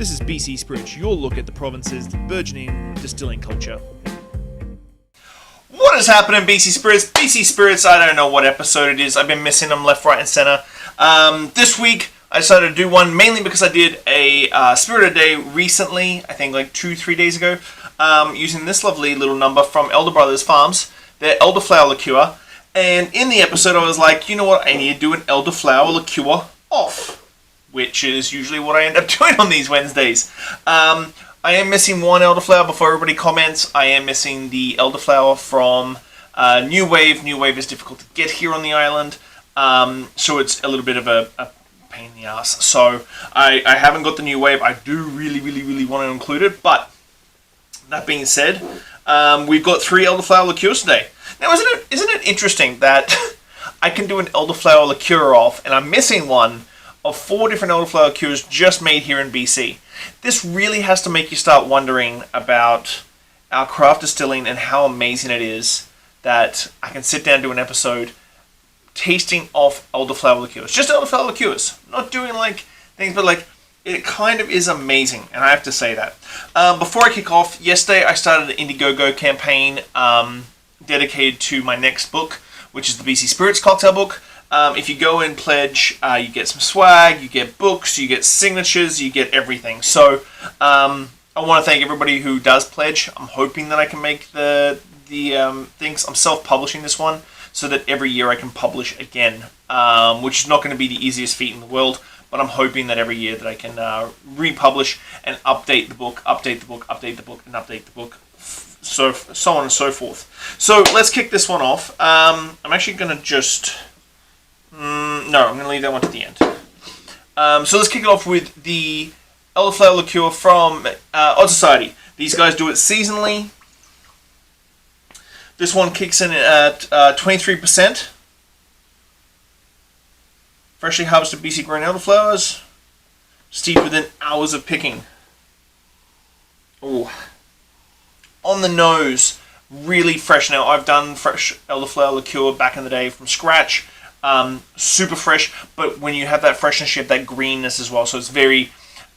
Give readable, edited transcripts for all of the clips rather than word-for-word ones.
This is BC Spirits, your look at the province's burgeoning distilling culture. What is happening, BC Spirits? BC Spirits, I don't know what episode it is. I've been missing them left, right, and center. This week, I decided to do one mainly because I did a Spirit of the Day recently, I think like 2-3 days ago, using this lovely little number from Elder Brothers Farms, their Elderflower Liqueur. And in the episode, I was like, you know what, I need to do an Elderflower Liqueur Off, which is usually what I end up doing on these Wednesdays. I am missing one elderflower before everybody comments. I am missing the elderflower from New Wave. New Wave is difficult to get here on the island, so it's a little bit of a pain in the ass. So I haven't got the New Wave. I do really want to include it, but that being said, we've got 3 elderflower liqueurs today. Now, isn't it interesting that I can do an elderflower liqueur off, and I'm missing one of 4 different elderflower liqueurs just made here in BC. This really has to make you start wondering about our craft distilling and how amazing it is that I can sit down and do an episode tasting off elderflower liqueurs. Just elderflower liqueurs. Not doing like things, but like it kind of is amazing, and I have to say that. Before I kick off, yesterday I started an Indiegogo campaign dedicated to my next book, which is the BC Spirits cocktail book. If you go and pledge, you get some swag, you get books, you get signatures, you get everything. So I want to thank everybody who does pledge. I'm hoping that I can make the things. I'm self-publishing this one so that every year I can publish again, which is not going to be the easiest feat in the world, but I'm hoping that every year that I can republish and update the book, and update the book, so on and so forth. So let's kick this one off. I'm actually going to just... no, I'm going to leave that one to the end. So let's kick it off with the Elderflower Liqueur from Odd Society. These guys do it seasonally. This one kicks in at 23%. Freshly harvested BC grown elderflowers, steeped within hours of picking. Ooh. On the nose, really fresh. Now, I've done fresh elderflower liqueur back in the day from scratch. Super fresh, but when you have that freshness, you have that greenness as well. So it's very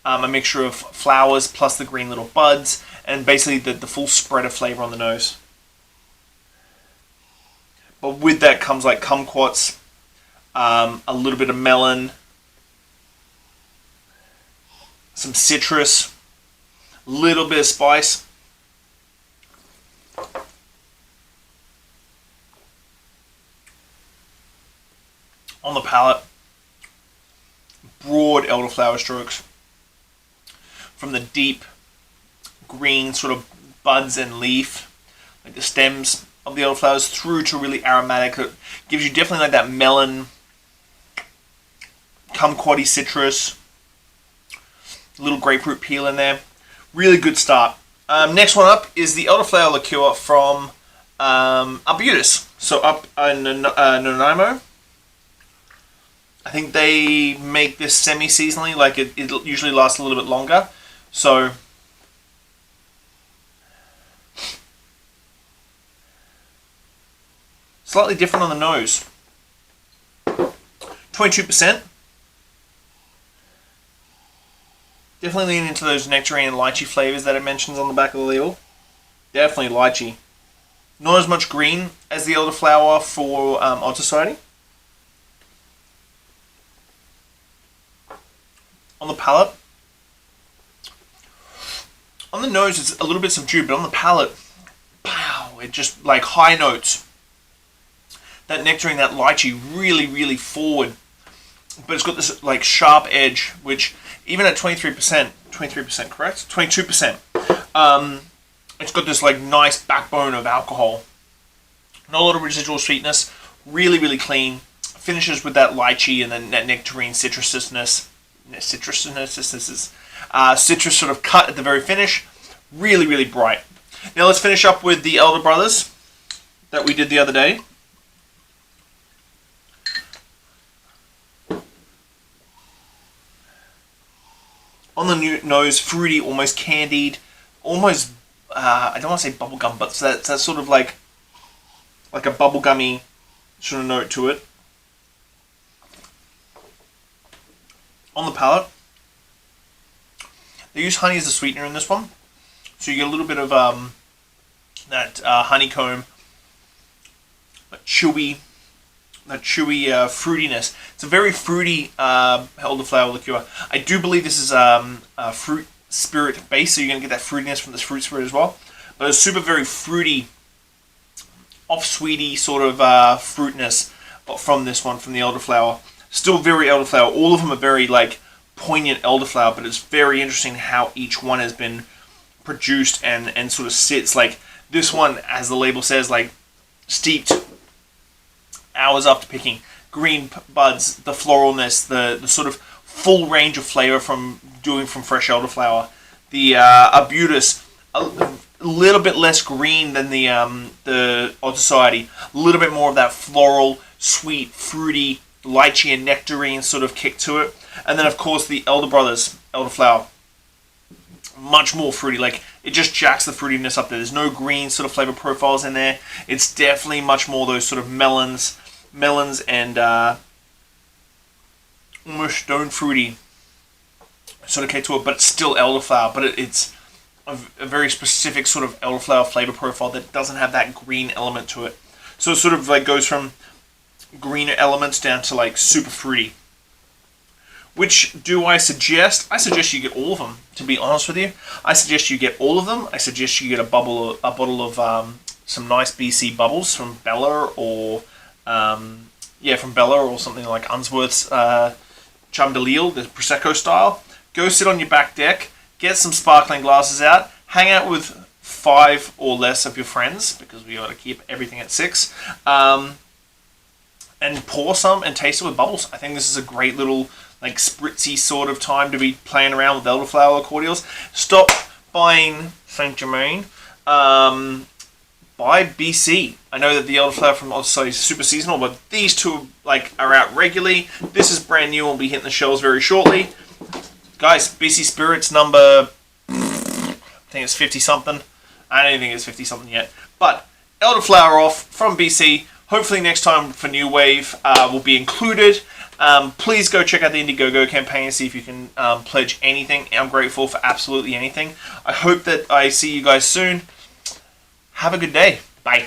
a mixture of flowers plus the green little buds, and basically the full spread of flavor on the nose. But with that comes like kumquats, a little bit of melon, some citrus, a little bit of spice. On the palate, broad elderflower strokes from the deep green sort of buds and leaf, like the stems of the elderflowers, through to really aromatic. It gives you definitely like that melon, kumquatty citrus, a little grapefruit peel in there. Really good start. Next one up is the elderflower liqueur from Abutus. So up in Nanaimo. I think they make this semi-seasonally, like it usually lasts a little bit longer. So slightly different on the nose. 22%. Definitely lean into those nectarine and lychee flavors that it mentions on the back of the label. Definitely lychee. Not as much green as the elderflower for Odd Society. On the palate, on the nose it's a little bit subdued, but on the palate, wow, it just like high notes. That nectarine, that lychee, really forward, but it's got this like sharp edge, which even at 23%, correct? 22%. It's got this like nice backbone of alcohol. Not a lot of residual sweetness. Really clean. Finishes with that lychee and then that nectarine citrus sort of cut at the very finish. Really bright. Now let's finish up with the Elder Brothers that we did the other day. On the nose, fruity, almost candied, almost I don't want to say bubblegum, but that's sort of like a bubblegummy sort of note to it. On the palate, They use honey as a sweetener in this one. So you get a little bit of that honeycomb, that chewy fruitiness. It's a very fruity elderflower liqueur. I do believe this is a fruit spirit base, so you're going to get that fruitiness from this fruit spirit as well. But it's super very fruity, off-sweety sort of fruitness from this one, from the elderflower. Still very elderflower. All of them are very like poignant elderflower, but it's very interesting how each one has been produced and sort of sits. Like this one, as the label says, like steeped hours after picking. Green buds, the floralness, the sort of full range of flavor from fresh elderflower. The Abutus, a little bit less green than the Odd Society. A little bit more of that floral, sweet, fruity, lychee and nectarine sort of kick to it. And then of course the Elder Brothers elderflower, much more fruity. Like it just jacks the fruitiness up there. There's no green sort of flavor profiles in there. It's definitely much more those sort of melons and almost stone fruity sort of kick to it, but it's still elderflower. But it's a very specific sort of elderflower flavor profile that doesn't have that green element to it. So it sort of like goes from greener elements down to like super fruity. Which do I suggest? I suggest you get all of them, to be honest with you. I suggest you get all of them. I suggest you get a bottle of some nice BC bubbles from Bella or from Bella or something like Unsworth's Chum de Lille, the Prosecco style. Go sit on your back deck, get some sparkling glasses out, hang out with 5 or less of your friends, because we got to keep everything at 6, and pour some and taste it with bubbles. I think this is a great little like spritzy sort of time to be playing around with elderflower cordials. Stop buying Saint Germain. Buy BC. I know that the elderflower from Odyssey is super seasonal, but these two are out regularly. This is brand new and will be hitting the shelves very shortly. Guys, BC Spirits number, I think it's 50 something. I don't think it's 50 something yet. But Elderflower Off from BC. Hopefully next time for New Wave will be included. Please go check out the Indiegogo campaign and see if you can pledge anything. I'm grateful for absolutely anything. I hope that I see you guys soon. Have a good day. Bye.